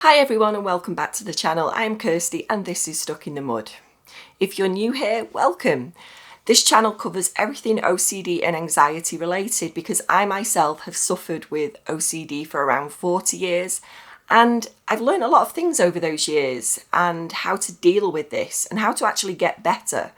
Hi everyone and welcome back to the channel. I'm Kirsty and this is Stuck in the Mud. If you're new here, welcome. This channel covers everything OCD and anxiety related because I myself have suffered with OCD for around 40 years and I've learned a lot of things over those years and how to deal with this and how to actually get better.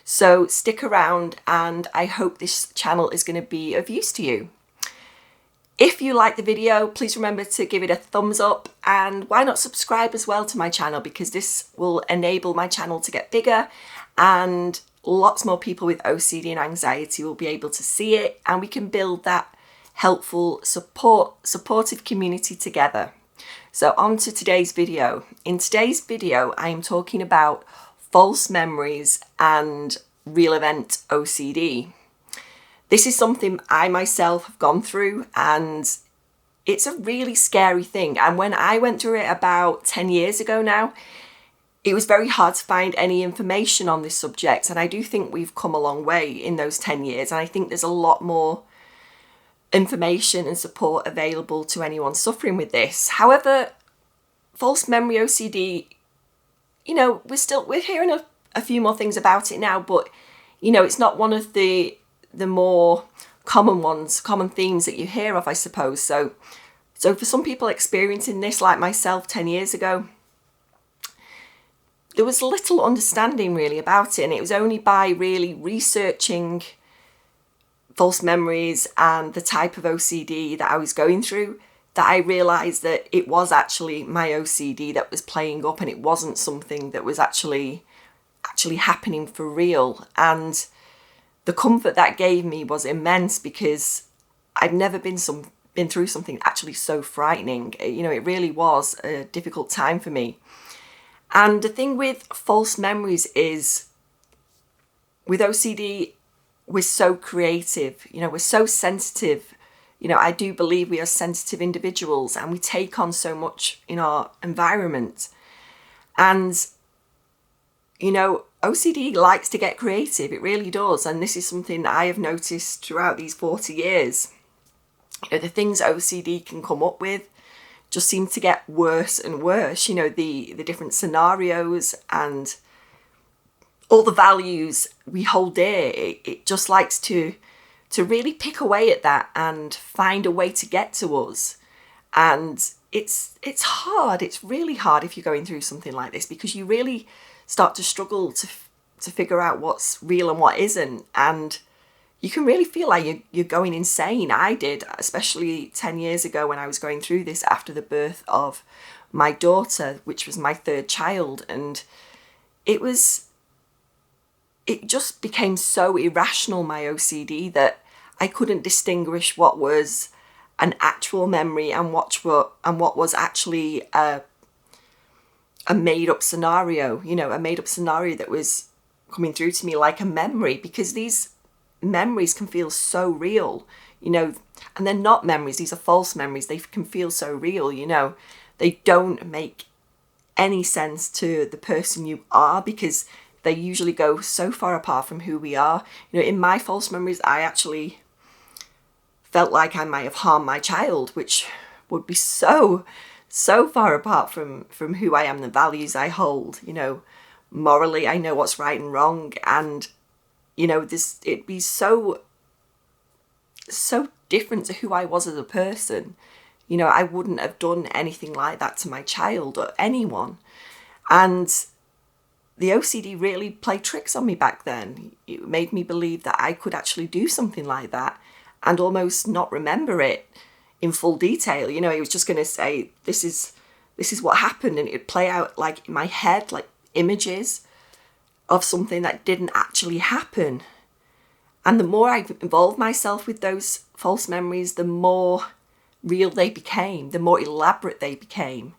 So stick around and I hope this channel is going to be of use to you. If you like the video, please remember to give it a thumbs up and why not subscribe as well to my channel, because this will enable my channel to get bigger and lots more people with OCD and anxiety will be able to see it and we can build that helpful, supportive community together. So on to today's video. In today's video, I am talking about false memories and real event OCD. This is something I myself have gone through and it's a really scary thing. And when I went through it about 10 years ago now, it was very hard to find any information on this subject. And I do think we've come a long way in those 10 years. And I think there's a lot more information and support available to anyone suffering with this. However, false memory OCD, we're hearing a few more things about it now, but it's not one of the more common themes that you hear of, I suppose. So for some people experiencing this like myself 10 years ago, there was little understanding really about it. And it was only by really researching false memories and the type of OCD that I was going through that I realised that it was actually my OCD that was playing up and it wasn't something that was actually happening for real. And the comfort that gave me was immense because I've never been through something actually so frightening. It really was a difficult time for me. And the thing with false memories is, with OCD, we're so creative, we're so sensitive. I do believe we are sensitive individuals and we take on so much in our environment. And OCD likes to get creative, it really does. And this is something that I have noticed throughout these 40 years. The things OCD can come up with just seem to get worse and worse. The different scenarios and all the values we hold dear, it just likes to really pick away at that and find a way to get to us. And it's hard, it's really hard if you're going through something like this because you really start to struggle to figure out what's real and what isn't. And you can really feel like you're going insane. I did, especially 10 years ago when I was going through this after the birth of my daughter, which was my third child. And it just became so irrational, my OCD, that I couldn't distinguish what was an actual memory and what was actually a made-up scenario, a made-up scenario that was coming through to me like a memory, because these memories can feel so real, and they're not memories, these are false memories. They can feel so real, they don't make any sense to the person you are because they usually go so far apart from who we are. In my false memories, I actually felt like I might have harmed my child, which would be so far apart from who I am, the values I hold. Morally, I know what's right and wrong, and it'd be so different to who I was as a person. I wouldn't have done anything like that to my child or anyone. And the OCD really played tricks on me back then. It made me believe that I could actually do something like that and almost not remember it in full detail. It was just going to say, this is what happened, and it would play out like in my head, like images of something that didn't actually happen. And the more I involved myself with those false memories, the more real they became, the more elaborate they became.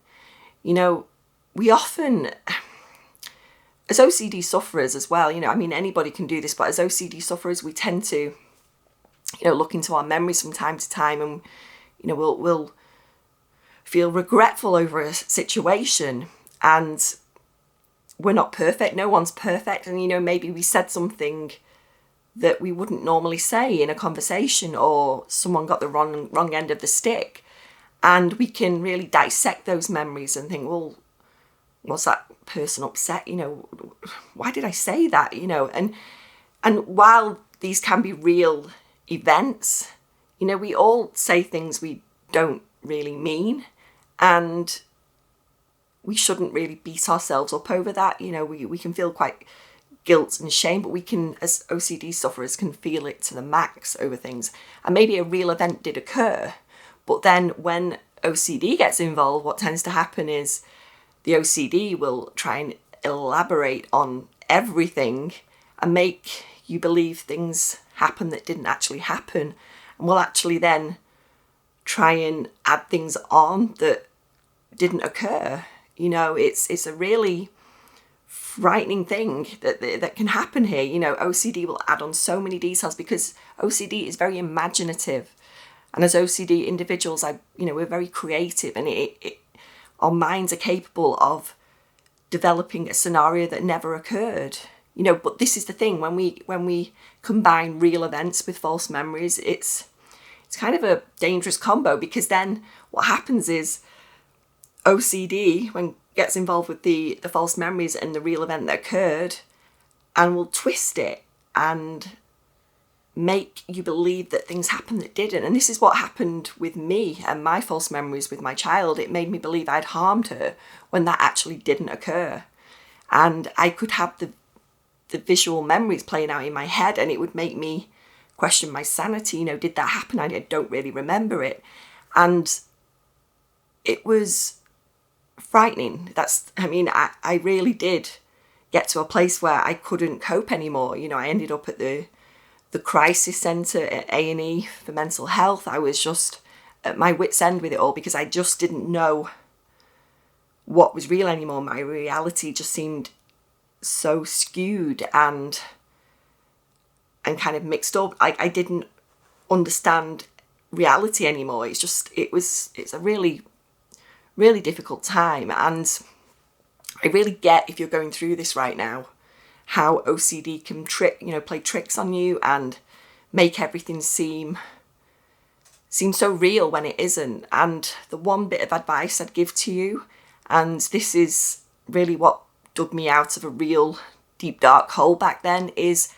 We often, as OCD sufferers as well, anybody can do this, but as OCD sufferers, we tend to, look into our memories from time to time, and we'll feel regretful over a situation, and we're not perfect. No one's perfect. And, maybe we said something that we wouldn't normally say in a conversation, or someone got the wrong end of the stick. And we can really dissect those memories and think, well, was that person upset? Why did I say that? And while these can be real events, we all say things we don't really mean, and we shouldn't really beat ourselves up over that. We can feel quite guilt and shame, but we can, as OCD sufferers, can feel it to the max over things. And maybe a real event did occur, but then when OCD gets involved, what tends to happen is the OCD will try and elaborate on everything and make you believe things happen that didn't actually happen, and will actually then try and add things on that didn't occur. It's a really frightening thing that can happen here. OCD will add on so many details because OCD is very imaginative, and as OCD individuals, we're very creative, and our minds are capable of developing a scenario that never occurred. But this is the thing, when we combine real events with false memories, it's kind of a dangerous combo, because then what happens is OCD, when gets involved with the false memories and the real event that occurred, and will twist it and make you believe that things happened that didn't. And this is what happened with me and my false memories with my child. It made me believe I'd harmed her when that actually didn't occur. And I could have the visual memories playing out in my head, and it would make me question my sanity. Did that happen? I don't really remember it. And it was frightening. I really did get to a place where I couldn't cope anymore. I ended up at the crisis centre at A&E for mental health. I was just at my wit's end with it all, because I just didn't know what was real anymore. My reality just seemed so skewed and kind of mixed up. I didn't understand reality anymore. It's a really, really difficult time. And I really get, if you're going through this right now, how OCD can play tricks on you and make everything seem so real when it isn't. And the one bit of advice I'd give to you, and this is really what dug me out of a real deep dark hole back then, is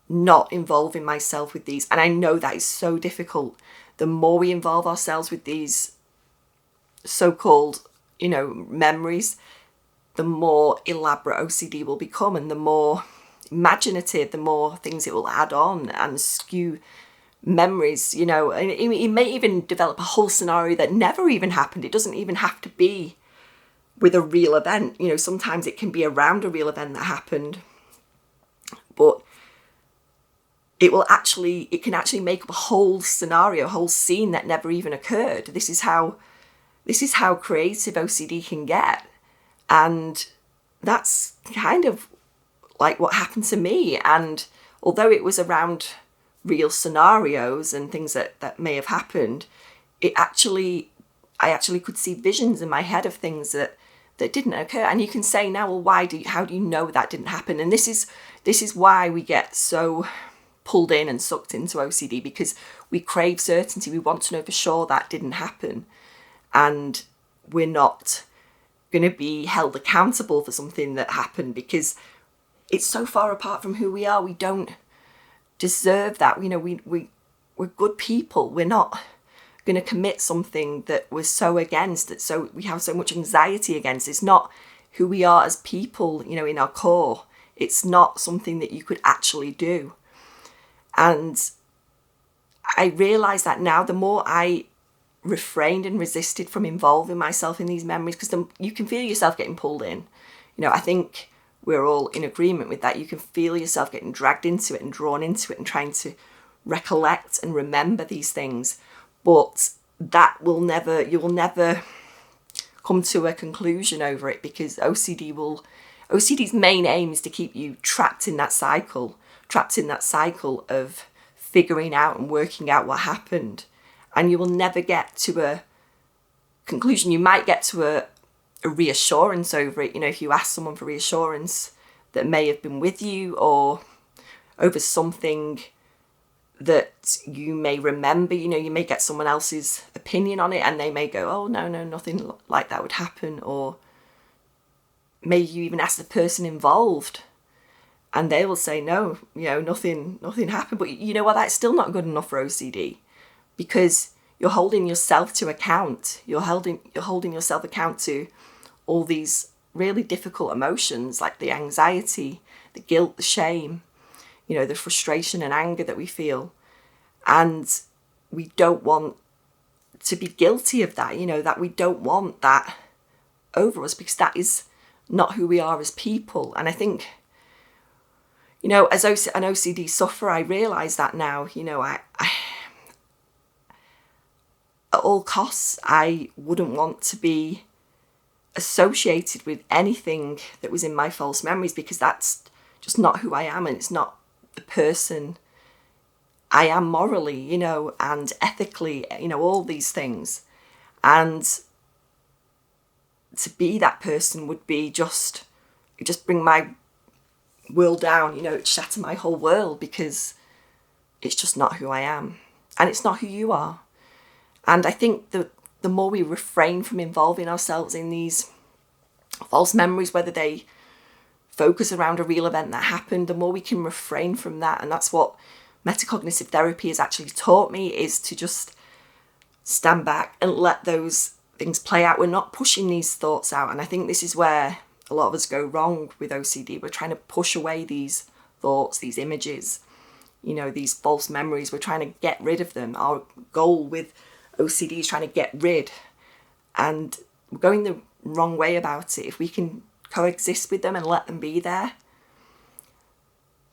not involving myself with these. And I know that is so difficult. The more we involve ourselves with these so-called, memories, the more elaborate OCD will become, and the more imaginative, the more things it will add on and skew memories, and it may even develop a whole scenario that never even happened. It doesn't even have to be with a real event. Sometimes it can be around a real event that happened, but it can actually make up a whole scenario, a whole scene that never even occurred. This is how creative OCD can get. And that's kind of like what happened to me. And although it was around real scenarios and things that may have happened, I actually could see visions in my head of things that didn't occur. And you can say now, well, how do you know that didn't happen? And this is why we get so pulled in and sucked into OCD, because we crave certainty. We want to know for sure that didn't happen, and we're not going to be held accountable for something that happened because it's so far apart from who we are. We don't deserve that. We're good people. We're not going to commit something that we're so against, that so we have so much anxiety against. It's not who we are as people, in our core. It's not something that you could actually do. And I realise that now, the more I refrained and resisted from involving myself in these memories, because you can feel yourself getting pulled in. I think we're all in agreement with that. You can feel yourself getting dragged into it and drawn into it and trying to recollect and remember these things. But you will never come to a conclusion over it, because OCD's main aim is to keep you trapped in that cycle of figuring out and working out what happened. And you will never get to a conclusion. You might get to a reassurance over it. If you ask someone for reassurance that may have been with you, or over something that you may remember, you may get someone else's opinion on it and they may go, oh, no, nothing like that would happen. Or maybe you even ask the person involved and they will say, no, nothing happened. But you know what, that's still not good enough for OCD, because you're holding yourself to account. You're holding yourself account to all these really difficult emotions, like the anxiety, the guilt, the shame, the frustration and anger that we feel. And we don't want to be guilty of that, that we don't want that over us, because that is not who we are as people. And I think, as an OCD sufferer, I realise that now, I at all costs, I wouldn't want to be associated with anything that was in my false memories, because that's just not who I am, and it's not the person I am morally, and ethically, all these things. And to be that person would be just bring my world down, it'd shatter my whole world, because it's just not who I am, and it's not who you are. And I think the more we refrain from involving ourselves in these false memories, whether they focus around a real event that happened, the more we can refrain from that. And that's what metacognitive therapy has actually taught me, is to just stand back and let those things play out. We're not pushing these thoughts out. And I think this is where a lot of us go wrong with OCD. We're trying to push away these thoughts, these images, these false memories. We're trying to get rid of them. Our goal with OCD is trying to get rid, and we're going the wrong way about it. If we can coexist with them and let them be there,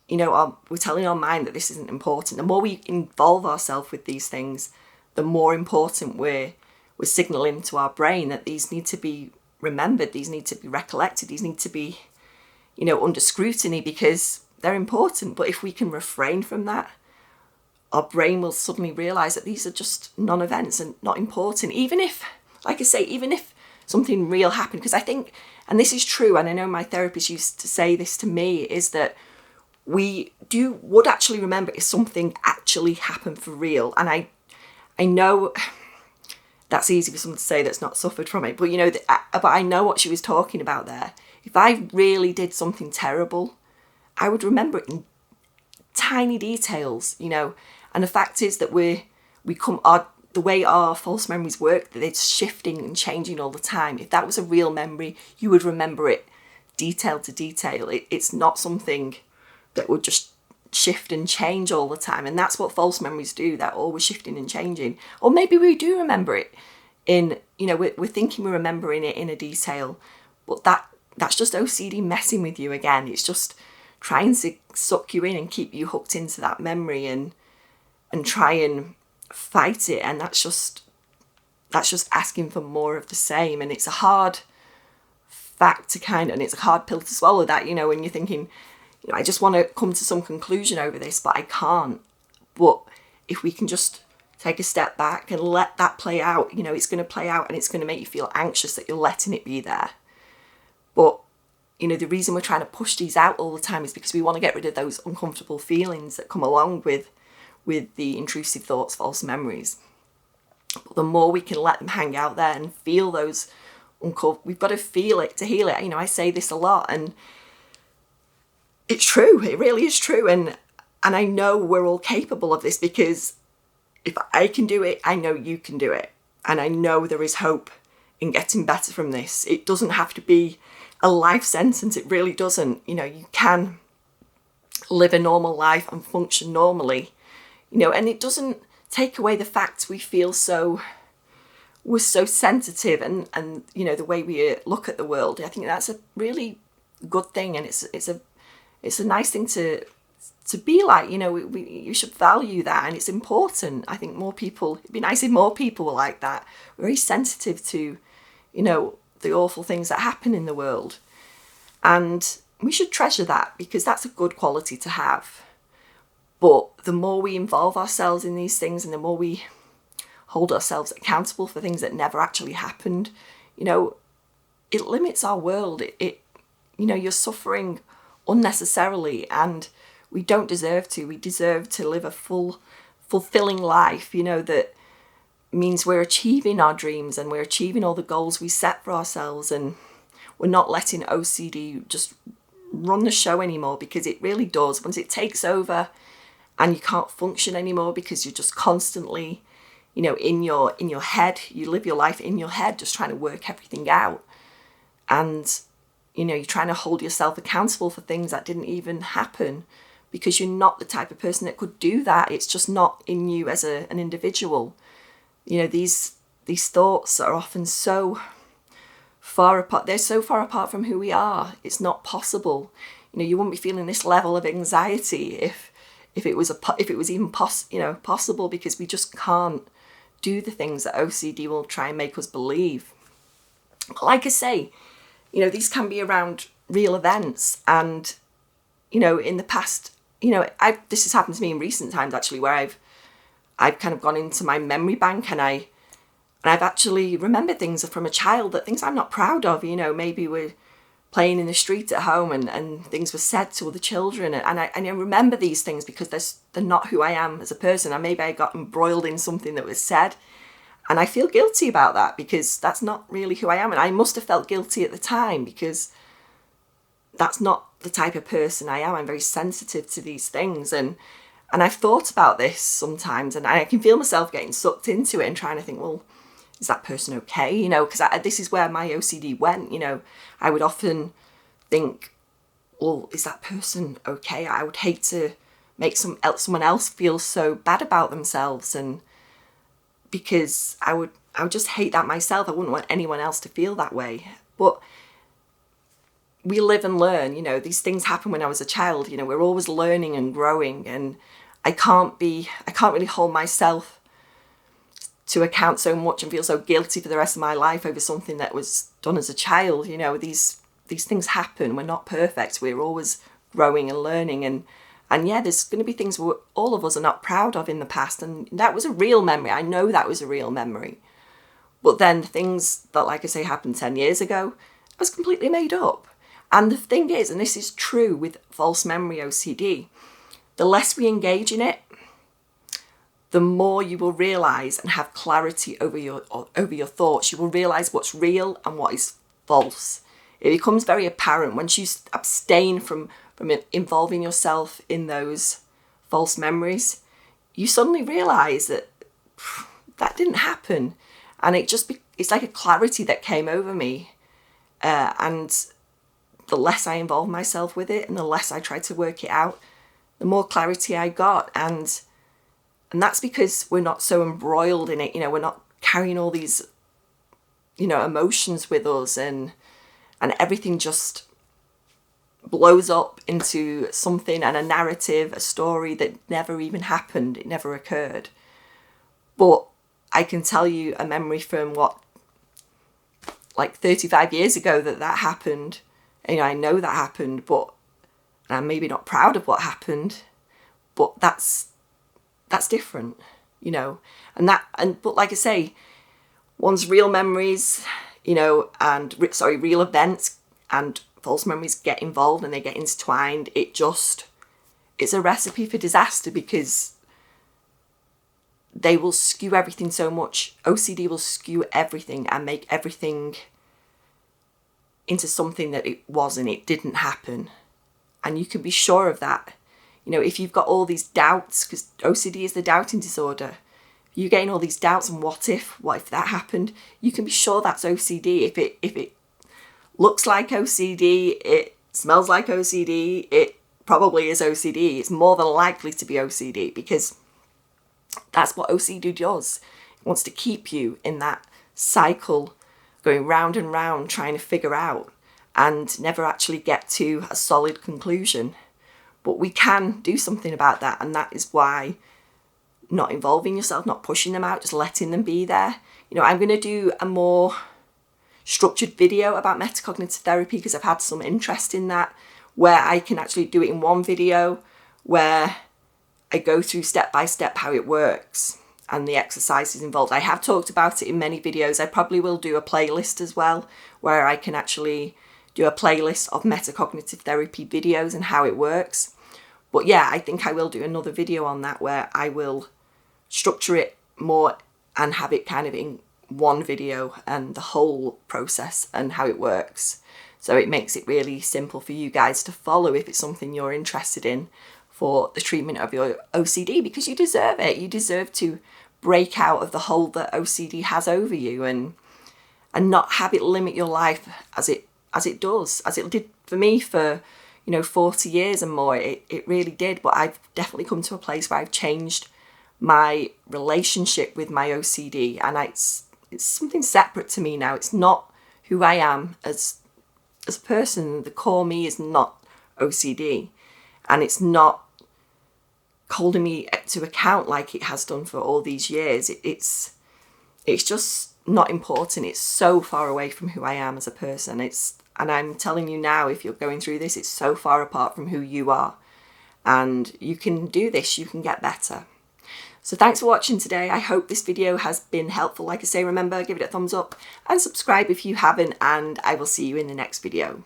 we're telling our mind that this isn't important. The more we involve ourselves with these things, the more important we're signaling to our brain that these need to be remembered, these need to be recollected, these need to be, under scrutiny, because they're important. But if we can refrain from that, our brain will suddenly realise that these are just non-events and not important. Even if, like I say, even if something real happened, because I think, and this is true, and I know my therapist used to say this to me, is that we would actually remember if something actually happened for real. And I know that's easy for someone to say that's not suffered from it, but but I know what she was talking about there. If I really did something terrible, I would remember it in tiny details, And the fact is that the way our false memories work, that it's shifting and changing all the time. If that was a real memory, you would remember it detail to detail. It's not something that would just shift and change all the time. And that's what false memories do. They're always shifting and changing. Or maybe we do remember it in, we're thinking we're remembering it in a detail, but that's just OCD messing with you again. It's just trying to suck you in and keep you hooked into that memory and try and fight it. And that's just asking for more of the same. And it's a hard fact to and it's a hard pill to swallow, that, when you're thinking, I just want to come to some conclusion over this, but I can't. But if we can just take a step back and let that play out, it's going to play out, and it's going to make you feel anxious that you're letting it be there. But, the reason we're trying to push these out all the time is because we want to get rid of those uncomfortable feelings that come along with the intrusive thoughts, false memories. But the more we can let them hang out there and feel those we've got to feel it to heal it. I say this a lot, and it's true. It really is true. And I know we're all capable of this, because if I can do it, I know you can do it. And I know there is hope in getting better from this. It doesn't have to be a life sentence. It really doesn't. You can live a normal life and function normally, and it doesn't take away the fact we feel we're so sensitive and the way we look at the world. I think that's a really good thing, and it's a nice thing to be like. You should value that, and it's important. I think it'd be nice if more people were like that, very sensitive to the awful things that happen in the world. And we should treasure that, because that's a good quality to have. But the more we involve ourselves in these things, and the more we hold ourselves accountable for things that never actually happened, it limits our world. You're suffering unnecessarily, and we don't deserve to. We deserve to live a fulfilling life, you know, that means we're achieving our dreams and we're achieving all the goals we set for ourselves, and we're not letting OCD just run the show anymore, because it really does. Once it takes over and you can't function anymore because you're just constantly, you know, in your head, you live your life in your head just trying to work everything out, and you know, you're trying to hold yourself accountable for things that didn't even happen, because you're not the type of person that could do that. It's just not in you as an individual. You know, these thoughts are often so far apart. They're so far apart from who we are. It's not possible. You know, you wouldn't be feeling this level of anxiety if it was even possible, because we just can't do the things that OCD will try and make us believe. Like I say, you know, these can be around real events, and you know, in the past, you know, this has happened to me in recent times actually, where I've kind of gone into my memory bank, and I've actually remembered things from a child, that things I'm not proud of. You know, maybe we're playing in the street at home and things were said to other children, and I remember these things because they're not who I am as a person, and maybe I got embroiled in something that was said, and I feel guilty about that because that's not really who I am, and I must have felt guilty at the time because that's not the type of person I am. I'm very sensitive to these things, and I've thought about this sometimes, and I can feel myself getting sucked into it and trying to think, well, is that person okay? You know, because this is where my OCD went. You know, I would often think, well, is that person okay? I would hate to make someone else feel so bad about themselves, and because I would just hate that myself. I wouldn't want anyone else to feel that way. But we live and learn. You know, these things happen when I was a child. You know, we're always learning and growing, and I can't really hold myself to account so much and feel so guilty for the rest of my life over something that was done as a child. You know, these things happen. We're not perfect. We're always growing and learning, and yeah, there's going to be things all of us are not proud of in the past, and that was a real memory. I know that was a real memory. But then the things that, like I say, happened 10 years ago, I was completely made up. And the thing is, and this is true with false memory OCD, the less we engage in it, the more you will realise and have clarity over your thoughts. You will realise what's real and what is false. It becomes very apparent once you abstain from involving yourself in those false memories. You suddenly realise that that didn't happen, and it's like a clarity that came over me, and the less I involved myself with it and the less I tried to work it out, the more clarity I got. And that's because we're not so embroiled in it. You know, we're not carrying all these, you know, emotions with us, and everything just blows up into something, and a narrative, a story that never even happened. It never occurred. But I can tell you a memory from like 35 years ago that happened. You know, I know that happened, but I'm maybe not proud of what happened, but that's different, you know. But like I say, one's real memories, you know, real events and false memories get involved and they get intertwined. It's a recipe for disaster, because they will skew everything so much. OCD will skew everything and make everything into something that it wasn't. It didn't happen. And you can be sure of that. You know, if you've got all these doubts, because OCD is the doubting disorder, you gain all these doubts and what if that happened, you can be sure that's OCD. If it looks like OCD, it smells like OCD, it probably is OCD. It's more than likely to be OCD, because that's what OCD does. It wants to keep you in that cycle, going round and round, trying to figure out, and never actually get to a solid conclusion. But we can do something about that, and that is why not involving yourself, not pushing them out, just letting them be there. You know, I'm going to do a more structured video about metacognitive therapy, because I've had some interest in that, where I can actually do it in one video where I go through step by step how it works and the exercises involved. I have talked about it in many videos. I probably will do a playlist as well, where I can actually do a playlist of metacognitive therapy videos and how it works. But yeah, I think I will do another video on that where I will structure it more and have it kind of in one video and the whole process and how it works. So it makes it really simple for you guys to follow if it's something you're interested in for the treatment of your OCD, because you deserve it. You deserve to break out of the hold that OCD has over you and not have it limit your life as it does, as it did for me for 40 years and more. It really did. But I've definitely come to a place where I've changed my relationship with my OCD, and it's something separate to me now. It's not who I am as a person. The core me is not OCD, and it's not holding me to account like it has done for all these years. It's just not important. It's so far away from who I am as a person. And I'm telling you now, if you're going through this, it's so far apart from who you are, and you can do this. You can get better. So thanks for watching today. I hope this video has been helpful. Like I say, remember, give it a thumbs up and subscribe if you haven't, and I will see you in the next video.